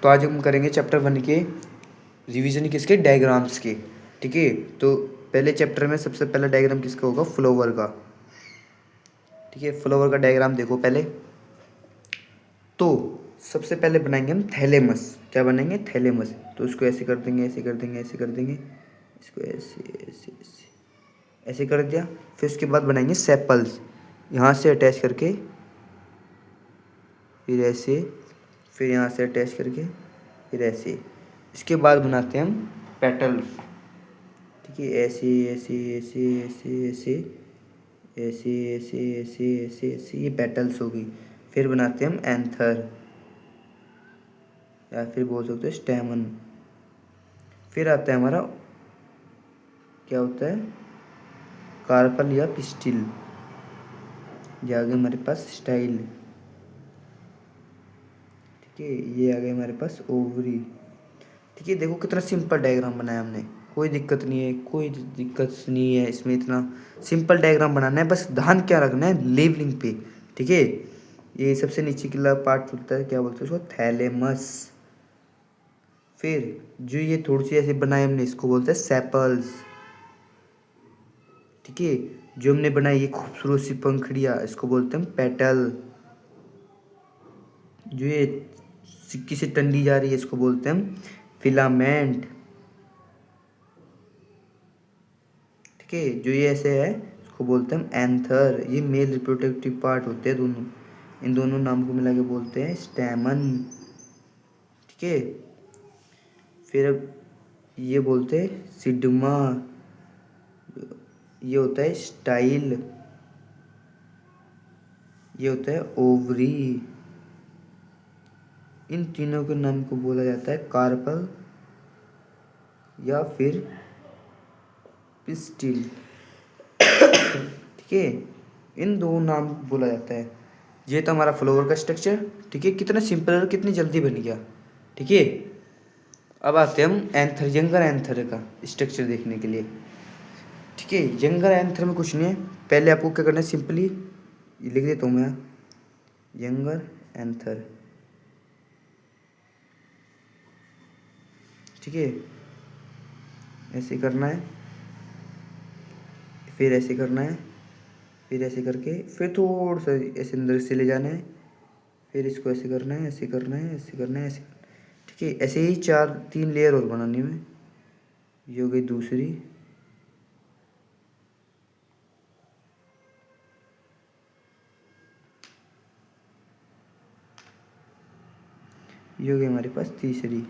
तो आज हम करेंगे चैप्टर 1 के रिवीजन किसके, डायग्राम्स के। ठीक है, तो पहले चैप्टर में सबसे पहला डायग्राम किसका होगा, फ्लावर का। ठीक है, फ्लावर का डायग्राम देखो पहले। तो सबसे पहले बनाएंगे हम थैलेमस। क्या बनाएंगे, थैलेमस। तो उसको ऐसे कर देंगे, ऐसे कर देंगे, ऐसे कर देंगे, इसको ऐसे ऐसे ऐसे ऐसे कर दिया। फिर उसके बाद बनाएंगे सेपल्स, यहाँ से अटैच करके, फिर ऐसे, फिर यहाँ से अटैच करके, फिर ऐसे। इसके बाद बनाते हैं हम पेटल्स। ठीक है, ऐसे ऐसे ऐसे ऐसे ऐसे ऐसे ऐसे ऐसे ऐसे ऐसे, ये पेटल्स होगी। फिर बनाते हैं हम एंथर, या फिर बोल सकते हैं स्टेमन। फिर आता है हमारा, क्या होता है, कार्पल या पिस्टिल। ये आ गए हमारे पास स्टाइल। ठीक है, ये आ गए हमारे पास ओवरी। ठीक है, देखो कितना सिंपल डायग्राम बनाया हमने, कोई दिक्कत नहीं है, कोई दिक्कत नहीं है इसमें। इतना सिंपल डायग्राम बनाना है, बस ध्यान क्या रखना है, लेवलिंग पे। ठीक है, ये सबसे नीचे की पार्ट होता है, क्या बोलते हैं उसको, थैलेमस। फिर जो ये थोड़ी सी ऐसे बनाए हमने, इसको बोलते हैं सेपल्स। ठीक है, जो हमने बनाई ये खूबसूरत सी पंखड़ियाँ, इसको बोलते हैं पेटल। जो ये सिक्की से टंडी जा रही है, इसको बोलते हैं हम फिलामेंट। ठीक है, जो ये ऐसे है, इसको बोलते हैं हम एंथर। ये मेल रिप्रोडक्टिव पार्ट होते हैं दोनों, इन दोनों नाम को मिला के बोलते हैं स्टैमन। ठीक है, फिर अब ये बोलते हैं सिग्मा, ये होता है स्टाइल, ये होता है ओवरी। इन तीनों के नाम को बोला जाता है कार्पल या फिर पिस्टिल। ठीक है, इन दो नाम बोला जाता है। ये तो हमारा फ्लावर का स्ट्रक्चर। ठीक है, कितना सिंपल और कितनी जल्दी बन गया। ठीक है, अब आते हैं हम एंथर, यंगर एंथर का स्ट्रक्चर देखने के लिए। ठीक है, यंगर एंथर में कुछ नहीं है, पहले आपको क्या करना है, सिंपली ये लिख देता हूँ मैं, यंगर एंथर। ठीक है, ऐसे करना है, फिर ऐसे करना है, फिर ऐसे करके, फिर थोड़ा सा ऐसे अंदर से ले जाना है, फिर इसको ऐसे करना है, ऐसे करना है, ऐसे करना है, ऐसे। ठीक है, ऐसे ही 3 लेयर और बनानी है। ये हो गई दूसरी, ये हो गई हमारे पास तीसरी।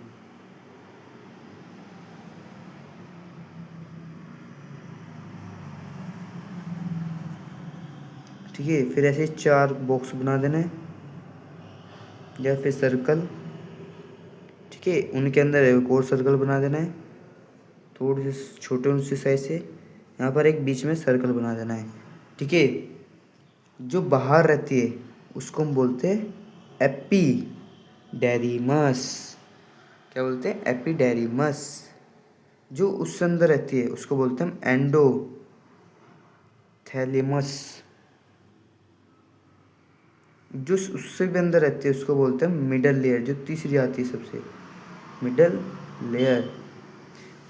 ठीक है, फिर ऐसे 4 बॉक्स बना देना है या फिर सर्कल। ठीक है, उनके अंदर एक और सर्कल बना देना है, थोड़े से छोटे उनसे साइज से। यहाँ पर एक बीच में सर्कल बना देना है। ठीक है, जो बाहर रहती है उसको हम बोलते हैं एपिडेरिमस। क्या बोलते हैं, एपिडेरिमस। जो उससे अंदर रहती है उसको बोलते हैं हम एंडोथैलेमस। जो उससे भी अंदर रहती है उसको बोलते हैं मिडल लेयर, जो तीसरी आती है सबसे, मिडल लेयर।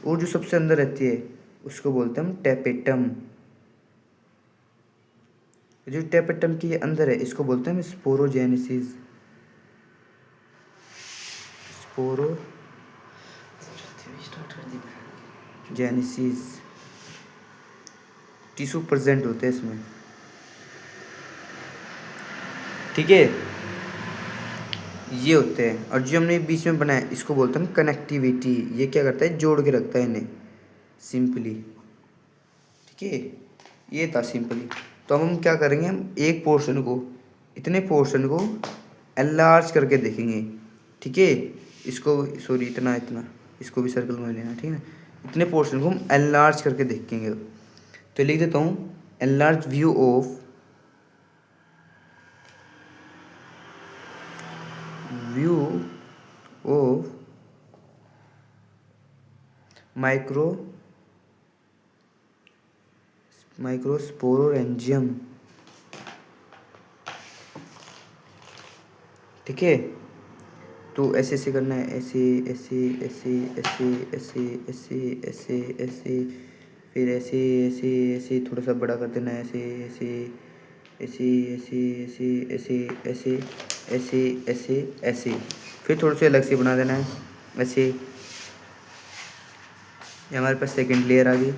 और जो सबसे अंदर रहती है उसको बोलते हैं हम टेपेटम। जो टेपेटम के अंदर है इसको बोलते हैं हम स्पोरोजेनेसिस, स्पोरोजेनेसिस। टिश्यू प्रेजेंट होते हैं इसमें। ठीक है, ये होते हैं। और जो हमने बीच में बनाया इसको बोलते हैं हम कनेक्टिविटी। ये क्या करता है, जोड़ के रखता है इन्हें सिंपली। ठीक है, ये था सिंपली। तो अब हम क्या करेंगे, हम एक पोर्शन को, इतने पोर्शन को एनलार्ज करके देखेंगे। ठीक है, इसको सॉरी इतना इतना, इसको भी सर्कल में लेना। ठीक है, इतने पोर्शन को हम एनलार्ज करके देखेंगे। तो लिख देता हूँ, enlarge view of micro microsporangium. ठीक है, तो ऐसे ऐसे करना है, ऐसे ऐसे ऐसे ऐसे ऐसे ऐसे ऐसे ऐसे, फिर ऐसे ऐसे ऐसे थोड़ा सा बड़ा कर देना है, ऐसे ऐसे ऐसे ऐसे ऐसे ऐसे ऐसे ऐसे ऐसे ऐसे, फिर थोड़े से अलग से बना देना है ऐसे। ये हमारे पास सेकंड लेयर आ गई।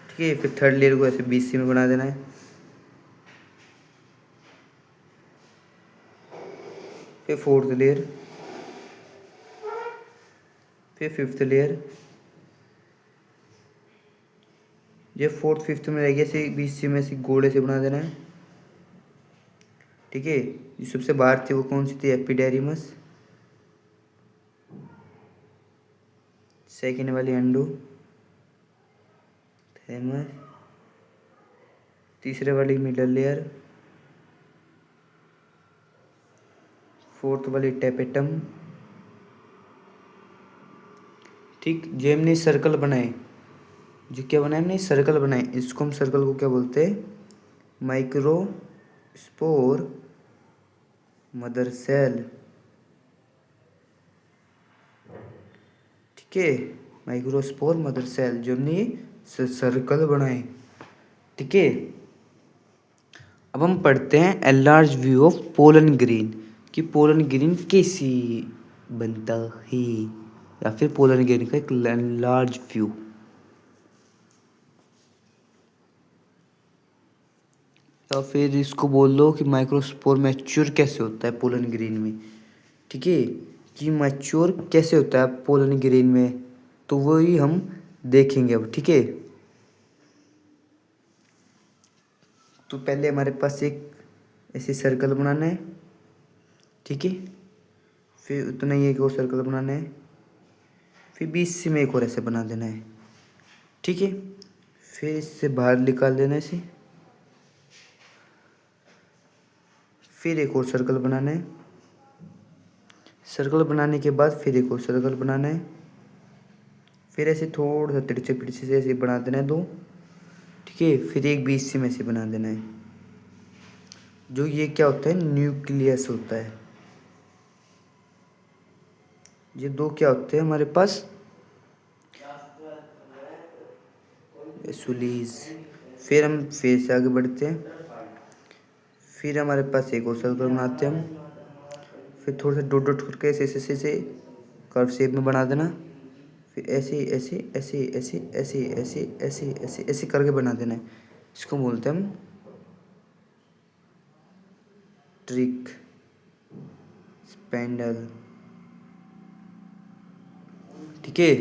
ठीक है, फिर थर्ड लेयर को ऐसे बीच में बना देना है। फिर फोर्थ लेयर, फिर फिफ्थ लेयर। ये फोर्थ फिफ्थ में रहेगी, ऐसे बीच में ऐसे गोले से बना देना है। ठीक है, जो सबसे बाहर थी वो कौन सी थी? एपिडेरिमस। सेकेंड वाली एंडो थैमस। तीसरे वाली मिडल लेयर। फोर्थ वाली टेपेटम। ठीक, जो हमने सर्कल बनाए, जो क्या बनाए हमने? सर्कल बनाए, इसको हम सर्कल को क्या बोलते हैं? Microspore mother cell. ठीक है, माइक्रोस्पोर मदर सेल जो हमने सर्कल बनाए। ठीक है, अब हम पढ़ते हैं a large view of pollen grain, कि पोलन ग्रेन कैसी बनता है, या फिर पोलन ग्रेन का एक लार्ज व्यू। या फिर इसको बोल लो कि माइक्रोस्पोर मैच्योर कैसे होता है पोलन ग्रेन में। ठीक है, कि मैच्योर कैसे होता है पोलन ग्रेन में, तो वही हम देखेंगे अब। ठीक है, तो पहले हमारे पास एक ऐसे सर्कल बनाना है। ठीक है, फिर उतना ही एक और सर्कल बनाना है, फिर बीच में एक और ऐसे बना देना है। ठीक है, फिर इससे बाहर निकाल देना है इसे, फिर एक और सर्कल बनाना है। सर्कल बनाने के बाद फिर एक और सर्कल बनाना है, फिर ऐसे थोड़ा सा तिरछे पिरछे से ऐसे बना देना है दो। ठीक है, फिर एक बीच से में ऐसे बना देना है। जो ये क्या होता है? न्यूक्लियस होता है। ये दो क्या होते हैं हमारे पास? एसुलीज। फिर हम फिर से आगे बढ़ते हैं, फिर हमारे पास एक और सर्कल बनाते हैं हम, फिर थोड़ा सा डॉट डॉट करके ऐसे ऐसे ऐसे कर्व शेप में बना देना, फिर ऐसे ऐसे ऐसे ऐसे ऐसे ऐसे ऐसे ऐसे ऐसे करके बना देना है। इसको बोलते हैं हम ट्रिक स्पेंडल। ठीक है,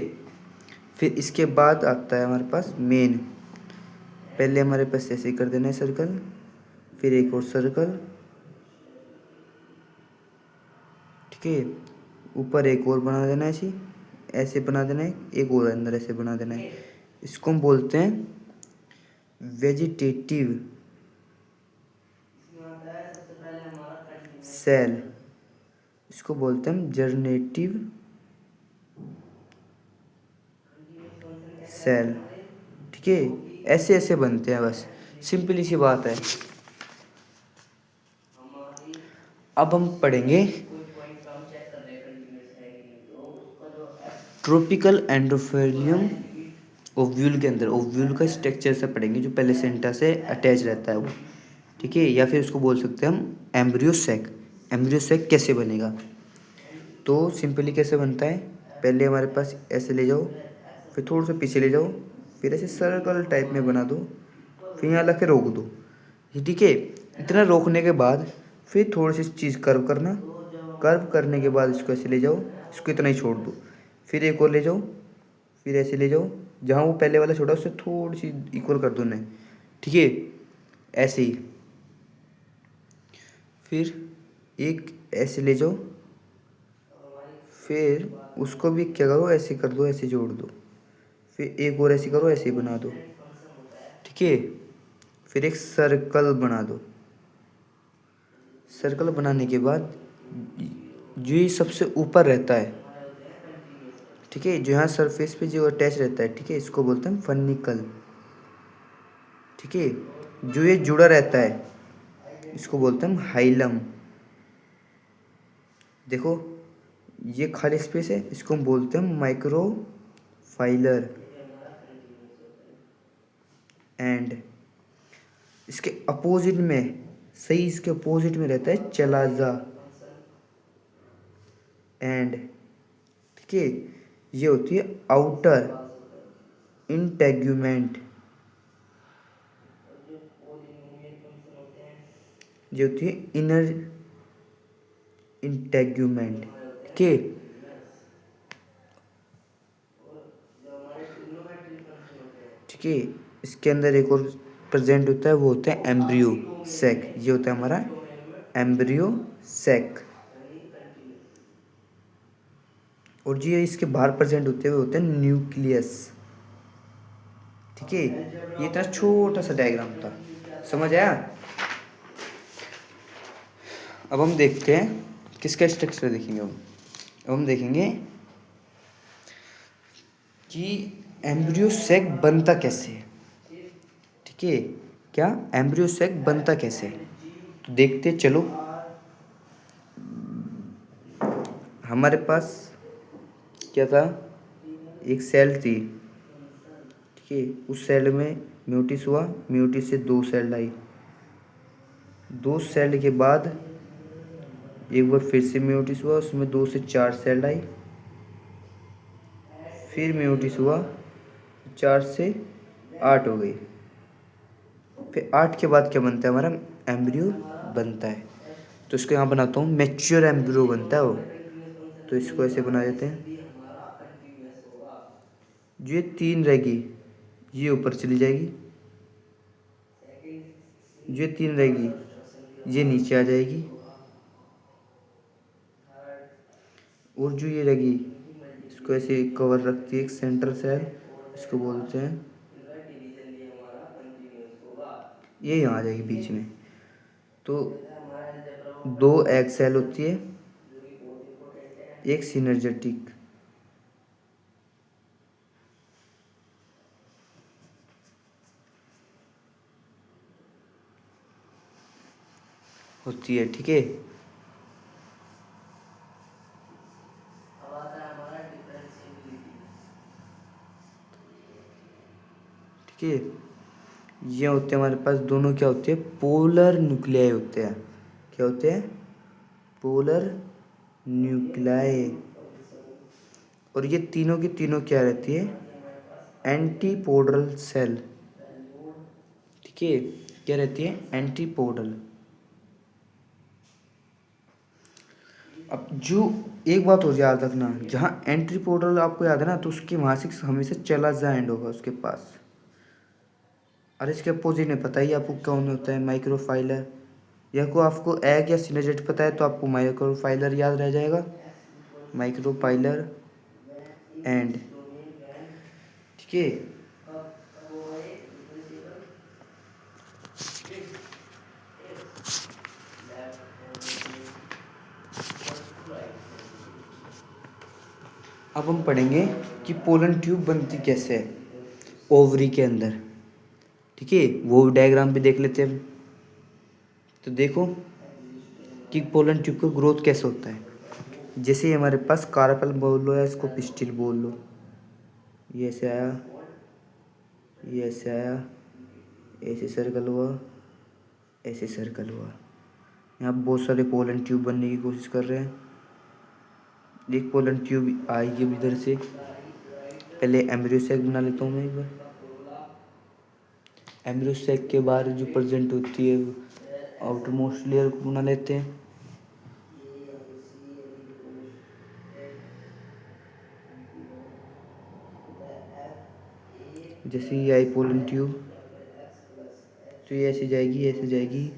फिर इसके बाद आता है हमारे पास मेन। पहले हमारे पास ऐसे कर देना है सर्कल, फिर एक और सर्कल। ठीक है, ऊपर एक और बना देना है, ऐसे ऐसे बना देना है, एक और अंदर ऐसे बना देना है। इसको हम बोलते हैं वेजिटेटिव सेल। इसको बोलते हैं हम जर्नेटिव सेल। ठीक है, ऐसे ऐसे बनते हैं, बस सिंपली सी बात है। अब हम पढ़ेंगे ट्रोपिकल एंडोथेलियम ओव्यूल के अंदर। ओव्यूल का स्ट्रक्चर से पढ़ेंगे, जो पहले सेंटा से अटैच रहता है वो। ठीक है, या फिर उसको बोल सकते हैं हम एम्ब्रियो सैक। एम्ब्रियो सैक कैसे बनेगा? तो सिंपली कैसे बनता है? पहले हमारे पास ऐसे ले जाओ, फिर थोड़ा सा पीछे ले जाओ, फिर ऐसे सर्कल टाइप में बना दो, फिर यहाँ ला के रोक दो। ठीक है, इतना रोकने के बाद फिर थोड़ी सी चीज़ कर्व करना, कर्व करने के बाद इसको ऐसे ले जाओ, इसको इतना ही छोड़ दो, फिर एक और ले जाओ, फिर ऐसे ले जाओ, जहाँ वो पहले वाला छोड़ा उससे थोड़ी सी इक्वल कर दो उन्हें। ठीक है, ऐसे ही फिर एक ऐसे ले जाओ, फिर उसको भी क्या करो, ऐसे कर दो, ऐसे जोड़ दो, फिर एक और ऐसे करो, ऐसे बना दो। ठीक है, फिर एक सर्कल बना दो। सर्कल बनाने के बाद जो ये सबसे ऊपर रहता है, ठीक है, जो यहाँ सरफेस पे जो अटैच रहता है, ठीक है, इसको बोलते हैं फनिकल। ठीक है, जो ये जुड़ा रहता है इसको बोलते हैं हम हाइलम। देखो ये खाली स्पेस है, इसको हम बोलते हैं माइक्रोफाइलर। एंड इसके अपोजिट में, सही इसके अपोजिट में रहता है चलाजा। एंड ठीक है, ये होती है आउटर इंटेग्यूमेंट। ये होती है इनर इंटेग्यूमेंट। ठीक है, ठीक है। इसके अंदर एक और प्रेजेंट होता है, वो होता है एम्ब्रियो सेक। ये होता है हमारा एम्ब्रियो सेक। और जो ये इसके बाहर प्रेजेंट होते हैं वो होते हैं न्यूक्लियस। ठीक है, ये इतना छोटा सा डायग्राम था, समझ आया। अब हम देखते हैं किसका स्ट्रक्चर देखेंगे। अब हम देखेंगे कि एम्ब्रियो सेक बनता कैसे है। ठीक है, क्या एम्ब्रियो सेक बनता कैसे है, तो देखते चलो। हमारे पास क्या था, एक सेल थी। ठीक है, उस सेल में म्यूटिस हुआ, म्यूटिस से 2 सेल आई। 2 सेल के बाद एक बार फिर से म्यूटिस हुआ, उसमें 2 से 4 सेल आई। फिर म्यूटिस हुआ, 4 से 8 हो गई। फिर 8 के बाद क्या बनता है, हमारा एम्ब्रियो बनता है। तो इसको यहाँ बनाता हूँ, मैच्योर एम्ब्रियो बनता है वो। तो इसको ऐसे बना देते हैं। जो ये 3 रहेगी ये ऊपर चली जाएगी, जो ये 3 रहेगी ये नीचे आ जाएगी, और जो ये रहेगी इसको ऐसे कवर रखती है एक सेंटर सेल, इसको बोलते हैं, ये यहाँ आ जाएगी बीच में। तो 2 एग सेल होती है, एक सिनर्जेटिक। होती है। ठीक है, ठीक है। ये होते हैं हमारे पास दोनों, क्या होते हैं, पोलर न्यूक्लियाई होते हैं। क्या होते हैं, पोलर न्यूक्लियाई। और ये तीनों की तीनों क्या रहती है, एंटीपोडल सेल। ठीक है, क्या रहती है, एंटीपोडल। अब जो एक बात और याद रखना, जहाँ एंटीपोडल आपको याद है ना, तो उसके वहाँ से हमेशा चला जा एंड होगा उसके पास। और इसके अपोजिट में पता ही आपको कौन होता है, माइक्रोफाइलर। या को आपको एग या सिनर्जेट पता है तो आपको माइक्रोफाइलर याद रह जाएगा, माइक्रोफाइलर। एंड ठीक है, अब हम पढ़ेंगे कि पोलन ट्यूब बनती कैसे है ओवरी के अंदर। ठीक है, वो डायग्राम भी देख लेते हैं। तो देखो कि पोलन ट्यूब का ग्रोथ कैसे होता है। जैसे हमारे पास कार्पल बोल लो या इसको पिस्टिल बोल लो, ये ऐसे आया, ये ऐसे आया, ऐसे सर्कल हुआ, ऐसे सर्कल हुआ। यहाँ बहुत सारे पोलन ट्यूब बनने की कोशिश कर रहे हैं। एक पोलन ट्यूब आएगी अब इधर से। पहले एम्ब्रियो सैक बना लेता हूँ मैं एक बार। एम्ब्रियो सैक के बाहर जो प्रेजेंट होती है आउटर मोस्ट लेयर को बना लेते हैं। जैसे ये आई पोलन ट्यूब, तो ये ऐसे जाएगी, ऐसे जाएगी।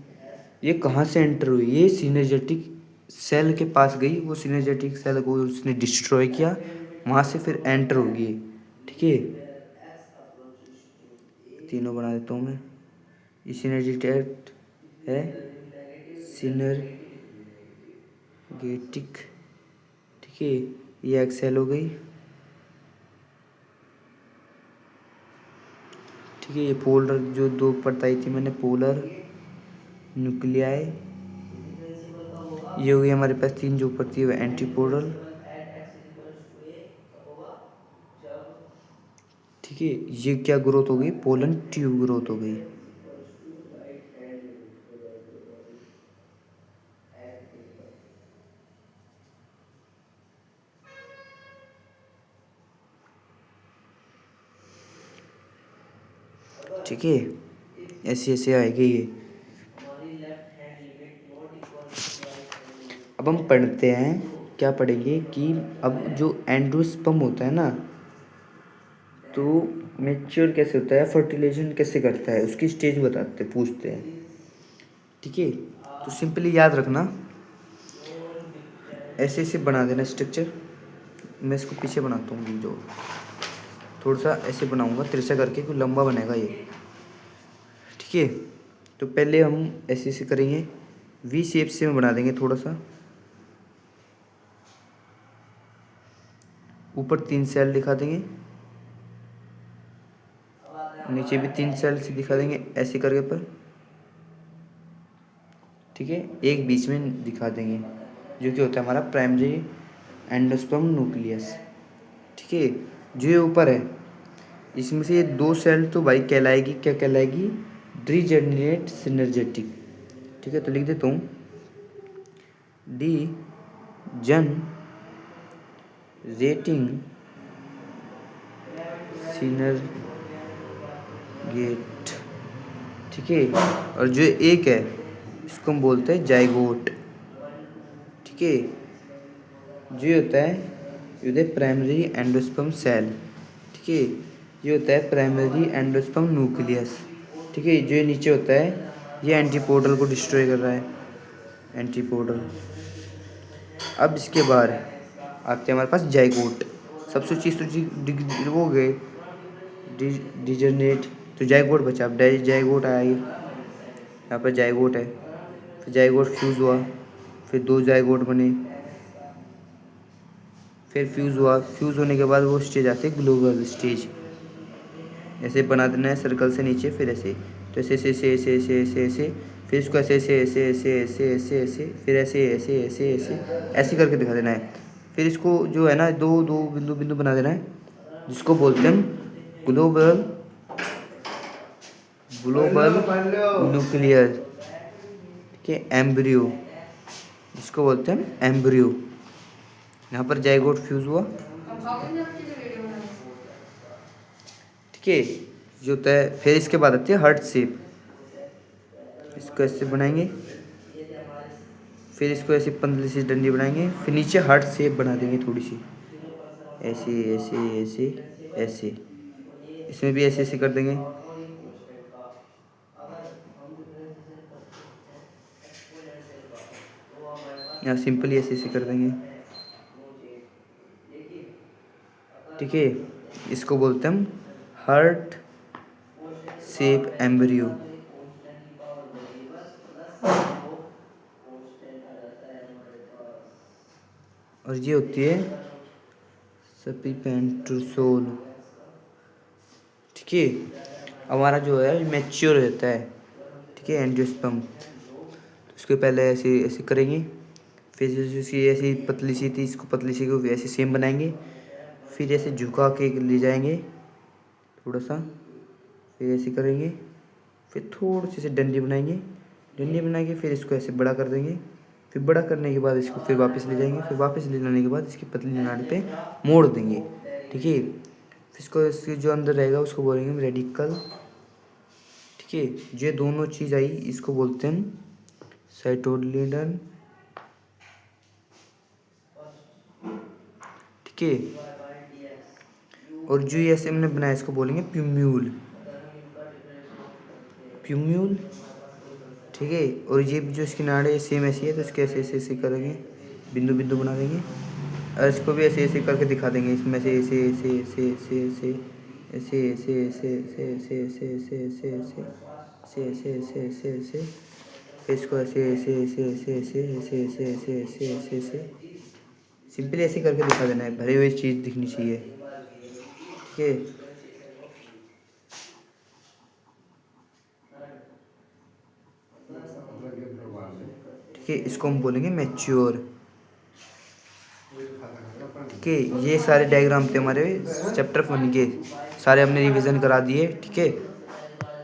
ये कहाँ से एंटर हुई, ये सिनर्जेटिक सेल के पास गई, वो सिनर्जेटिक सेल को उसने डिस्ट्रॉय किया, वहाँ से फिर एंटर होगी। ठीक है, तीनों बना देता हूँ मैं। ये सिनर्जेटिक है, सिनर्जेटिक। ठीक है, ये एक्सेल हो गई। ठीक है, ये पोलर जो 2 बताई थी मैंने, पोलर न्यूक्लियाई ये हो गई हमारे पास 3 जो ऊपर थी वो एंटीपोडल। ठीक है, ये क्या ग्रोथ हो गई, पोलन ट्यूब ग्रोथ हो गई। ठीक है, ऐसे ऐसे आएगी ये। अब हम पढ़ते हैं, क्या पढ़ेंगे कि अब जो एंडोस्पर्म होता है ना, तो मैच्योर कैसे होता है, फर्टिलाइजेशन कैसे करता है, उसकी स्टेज बताते पूछते हैं। ठीक है, तो सिंपली याद रखना, ऐसे ऐसे बना देना स्ट्रक्चर। मैं इसको पीछे बनाता हूँ, जो थोड़ा सा ऐसे बनाऊंगा तिरछा करके, क्योंकि लंबा बनेगा ये। ठीक है, तो पहले हम ऐसे ऐसे करेंगे, वी शेप से में बना देंगे थोड़ा सा। ऊपर 3 सेल दिखा देंगे, नीचे भी 3 सेल से दिखा देंगे ऐसे करके पर। ठीक है, एक बीच में दिखा देंगे, जो कि होता है हमारा प्राइमरी एंडोस्पर्म न्यूक्लियस। ठीक है, जो ये ऊपर है, इसमें से ये 2 सेल तो भाई कहलाएगी, क्या कहलाएगी, डीजेनरेट सिनर्जेटिक। ठीक है, तो लिख देता हूँ, डी जन रेटिंग सिनर्गेट। ठीक है, और जो एक है इसको हम बोलते हैं जाइगोट। ठीक है, जो ये होता है, ये होता है प्राइमरी एंडोस्पर्म सेल। ठीक है, ये होता है प्राइमरी एंडोस्पर्म न्यूक्लियस। ठीक है, जो ये नीचे होता है, ये एंटीपोडल को डिस्ट्रॉय कर रहा है, एंटीपोडल। अब इसके बाद आते हैं हमारे पास जाइगोट। सबसे चीज़ तो वो गए डिजनरेट, तो जाइगोट बचा। अब जाइगोट आया, ये यहाँ पर जाइगोट है, फिर जाइगोट फ्यूज़ हुआ, फिर 2 जाइगोट बने, फिर फ्यूज़ हुआ। फ्यूज़ होने के बाद वो स्टेज आती है ग्लोबल स्टेज। ऐसे बना देना है सर्कल से नीचे, फिर ऐसे, तो ऐसे ऐसे ऐसे ऐसे ऐसे ऐसे ऐसे, फिर इसको ऐसे ऐसे ऐसे ऐसे ऐसे ऐसे ऐसे, फिर ऐसे ऐसे ऐसे ऐसे ऐसे करके दिखा देना है। फिर इसको जो है ना, दो दो बिंदु बिंदु बना देना है, जिसको बोलते हैं ग्लोबल ग्लोबल न्यूक्लियर के एम्ब्रियो, जिसको बोलते हैं एम्ब्रियो। यहाँ पर जाइगोट फ्यूज हुआ। ठीक है, जो होता है, फिर इसके बाद आती है हार्ट शेप। इसको ऐसे बनाएंगे, फिर इसको ऐसे पतली सी डंडी बनाएंगे, फिर नीचे हार्ट शेप बना देंगे थोड़ी सी, ऐसे ऐसे ऐसे ऐसे। इसमें भी ऐसे ऐसे कर देंगे। यहाँ सिंपली ऐसे ऐसे कर देंगे। ठीक है, इसको बोलते हैं हम हार्ट शेप एम्ब्रियो। और ये होती है सपिपेंट्रोसोल। ठीक है, हमारा जो है मैच्योर रहता है। ठीक है, एंजियोस्पर्म, तो इसको पहले ऐसे ऐसे करेंगे, फिर इसकी ऐसी पतली सी थी, इसको पतली सी को ऐसे सेम बनाएंगे, फिर ऐसे झुका के ले जाएंगे थोड़ा सा, फिर ऐसे करेंगे, फिर थोड़ी सी डंडी बनाएंगे, डंडी बना के फिर इसको ऐसे बड़ा कर देंगे, फिर बड़ा करने के बाद इसको फिर वापस ले जाएंगे, फिर वापस ले जाने के बाद इसकी पतली नाड़ी पे मोड़ देंगे। ठीक है, फिर इसको इसके जो अंदर रहेगा उसको बोलेंगे रेडिकल। ठीक है, ये दोनों चीज़ आई, इसको बोलते हैं साइटोलिडन। ठीक है, और जो ये ऐसे हमने बनाया इसको बोलेंगे प्यूम्यूल, प्यूम्यूल। ठीक है, और ये जो इसकी नाड़ी सेम ऐसी है, तो इसके ऐसे ऐसे ऐसे करेंगे, बिंदु बिंदु बना देंगे, और इसको भी ऐसे ऐसे करके दिखा देंगे, इसमें से ऐसे ऐसे ऐसे ऐसे ऐसे ऐसे ऐसे ऐसे ऐसे ऐसे ऐसे ऐसे ऐसे ऐसे ऐसे ऐसे ऐसे ऐसे, फिर इसको ऐसे ऐसे ऐसे ऐसे ऐसे ऐसे ऐसे ऐसे ऐसे ऐसे ऐसे सिंपली ऐसे करके दिखा देना है, भरी हुई चीज़ दिखनी चाहिए। ठीक है, ठीक है, इसको हम बोलेंगे मैच्योर। ठीक है, ये सारे डायग्राम थे हमारे चैप्टर 1 के, सारे हमने रिवीजन करा दिए। ठीक है,